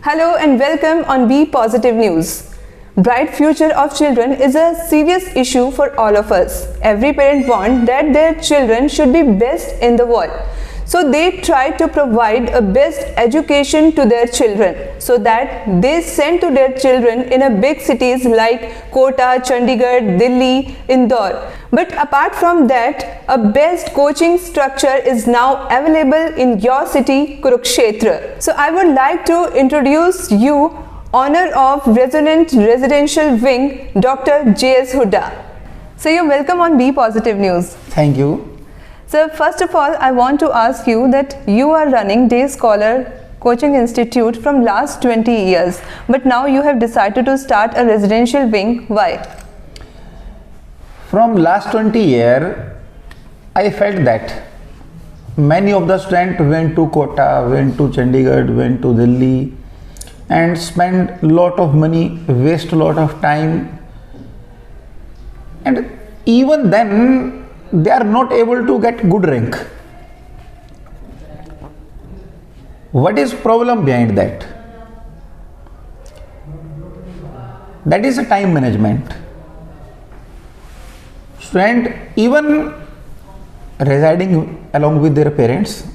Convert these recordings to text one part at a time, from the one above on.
Hello and welcome on Be Positive News. Bright future of children is a serious issue for all of us. Every parent wants that their children should be best in the world. So they try to provide a best education to their children so that they send to their children in a big cities like Kota, Chandigarh, Delhi, Indore. But apart from that, a best coaching structure is now available in your city, Kurukshetra. So I would like to introduce you Honor of Resonant Residential Wing, Dr. J.S. Huda. So you're welcome on Be Positive News. Thank you. So first of all, I want to ask you that you are running Day Scholar Coaching Institute from last 20 years, but now you have decided to start a residential wing. Why? From last 20 years, I felt that many of the students went to Kota, went to Chandigarh, went to Delhi and spent lot of money, waste a lot of time, and even then they are not able to get good rank. What is problem behind that? That is a time management. Student, even residing along with their parents,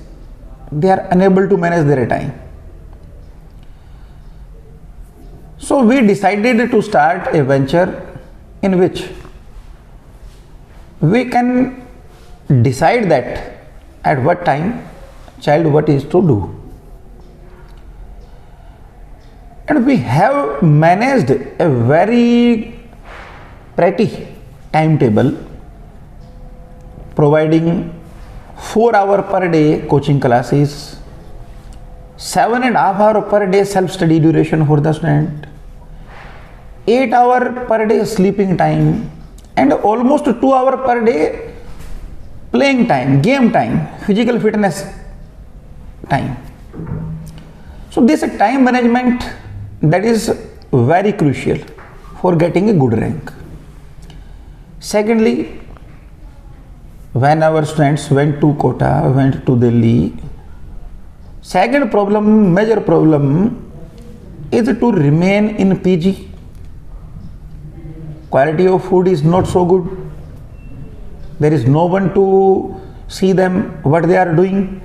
they are unable to manage their time. So we decided to start a venture in which we can decide that at what time child what is to do. And we have managed a very pretty timetable, providing 4 hours per day coaching classes, 7.5 hours per day self-study duration for the student, 8 hours per day sleeping time, and almost 2 hours per day playing time, game time, physical fitness time. So this time management, that is very crucial for getting a good rank. Secondly, when our students went to Kota, went to Delhi, second problem, major problem is to remain in PG. Quality of food is not so good. There is no one to see them what they are doing.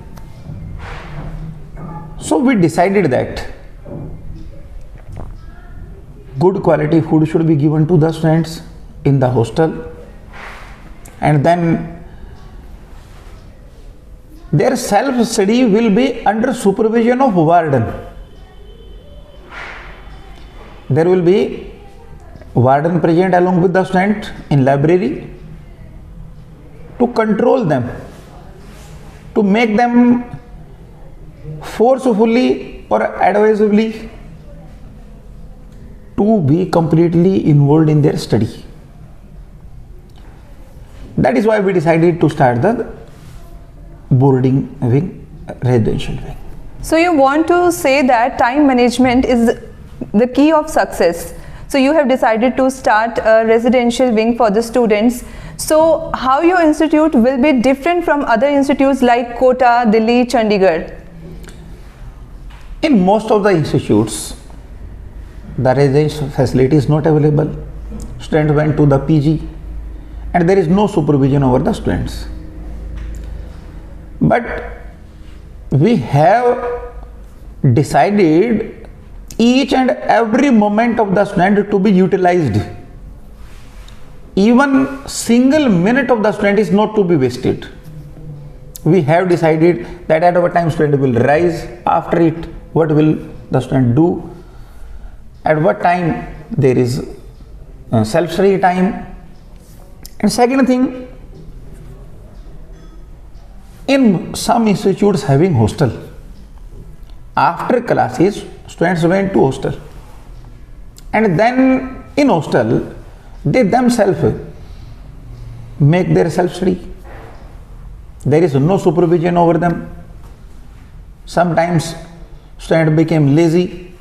So we decided that good quality food should be given to the students in the hostel, and then their self-study will be under supervision of warden. There will be warden present along with the student in library to control them, to make them forcefully or advisably to be completely involved in their study. That is why we decided to start the boarding wing, residential wing. So you want to say that time management is the key of success. So you have decided to start a residential wing for the students. So how your institute will be different from other institutes like Kota, Delhi, Chandigarh? In most of the institutes, the residential facility is not available. Students went to the PG and there is no supervision over the students. But we have decided each and every moment of the student to be utilized. Even single minute of the student is not to be wasted. We have decided that at what time student will rise, after it what will the student do, at what time there is self-study time. And second thing, in some institutes having hostel, after classes students went to hostel, and then in hostel they themselves make their self-study. There is no supervision over them. Sometimes students became lazy.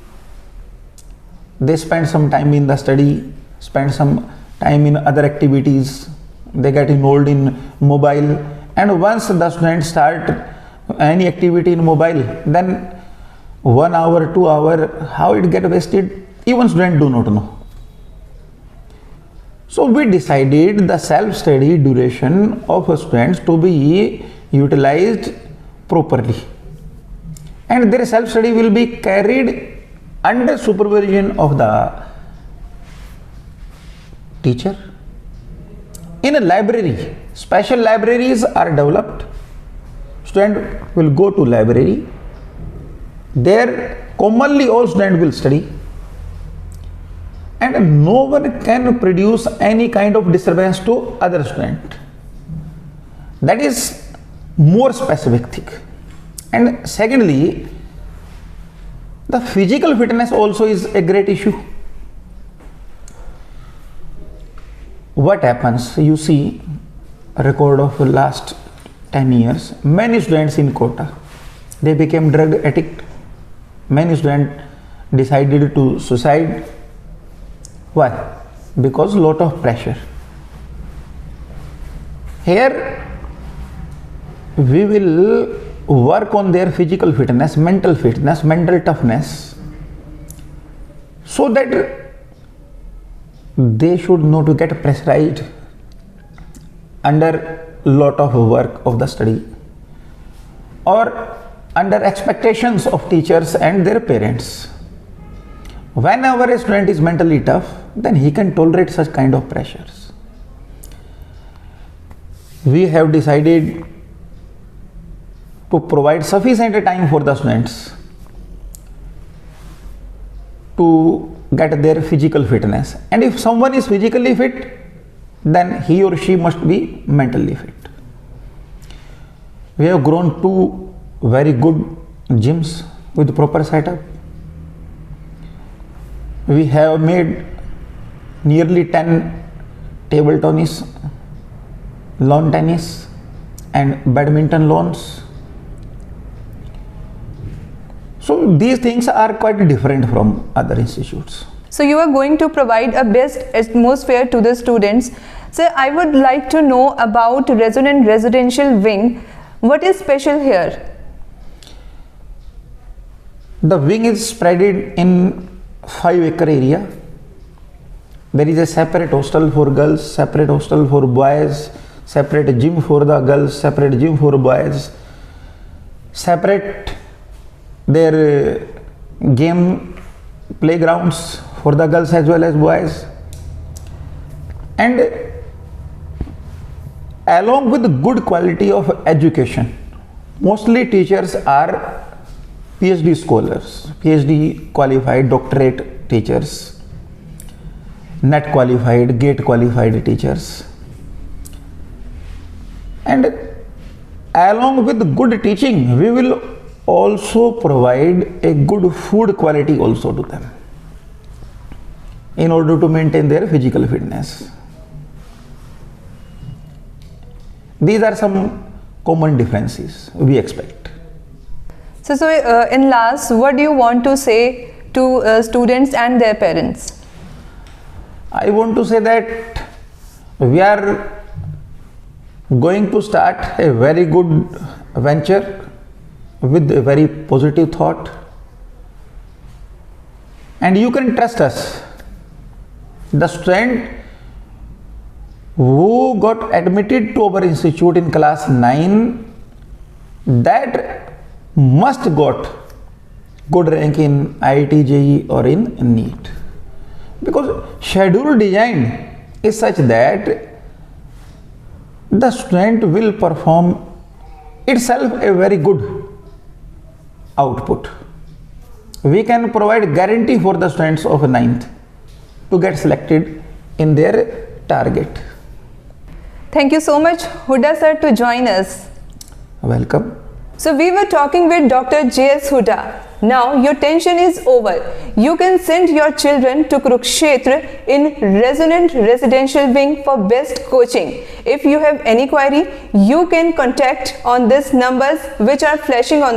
They spend some time in the study, spend some time in other activities. They get involved in mobile, and once the students start any activity in mobile, then 1 hour, 2 hour, how it get wasted, even students do not know. So we decided the self-study duration of students to be utilized properly, and their self-study will be carried under supervision of the teacher. In a library, special libraries are developed. Student will go to library. There commonly all students will study, and no one can produce any kind of disturbance to other student. That is more specific thing. And secondly, the physical fitness also is a great issue. What happens? You see a record of the last 10 years, many students in Kota, they became drug addict. Many students decided to suicide. Why? Because lot of pressure. Here we will work on their physical fitness, mental toughness, so that they should not get pressurized under lot of work of the study or under expectations of teachers and their parents. Whenever a student is mentally tough, then he can tolerate such kind of pressures. We have decided to provide sufficient time for the students to get their physical fitness, and if someone is physically fit, then he or she must be mentally fit. We have grown 2 very good gyms with proper setup. We have made nearly 10 table tennis, lawn tennis and badminton lawns. So these things are quite different from other institutes. So you are going to provide a best atmosphere to the students. So I would like to know about Resonant Residential Wing. What is special here? The wing is spread in 5-acre area. There is a separate hostel for girls, separate hostel for boys, separate gym for the girls, separate gym for boys, separate their game playgrounds for the girls as well as boys. And along with good quality of education, mostly teachers are PhD scholars, PhD qualified doctorate teachers, NET qualified, GATE qualified teachers. And along with good teaching, we will also provide a good food quality also to them in order to maintain their physical fitness. These are some common differences we expect. So in last, what do you want to say to students and their parents? I want to say that we are going to start a very good venture with a very positive thought, and you can trust us. The student who got admitted to our institute in class 9, that must got good rank in IIT JEE or in NEET, because schedule design is such that the student will perform itself a very good output. We can provide guarantee for the students of 9th to get selected in their target. Thank you so much, Huda sir, to join us. Welcome. So we were talking with Dr. J.S. Huda. Now your tension is over. You can send your children to Kurukshetra in Resonant Residential Wing for best coaching. If you have any query, you can contact on these numbers which are flashing on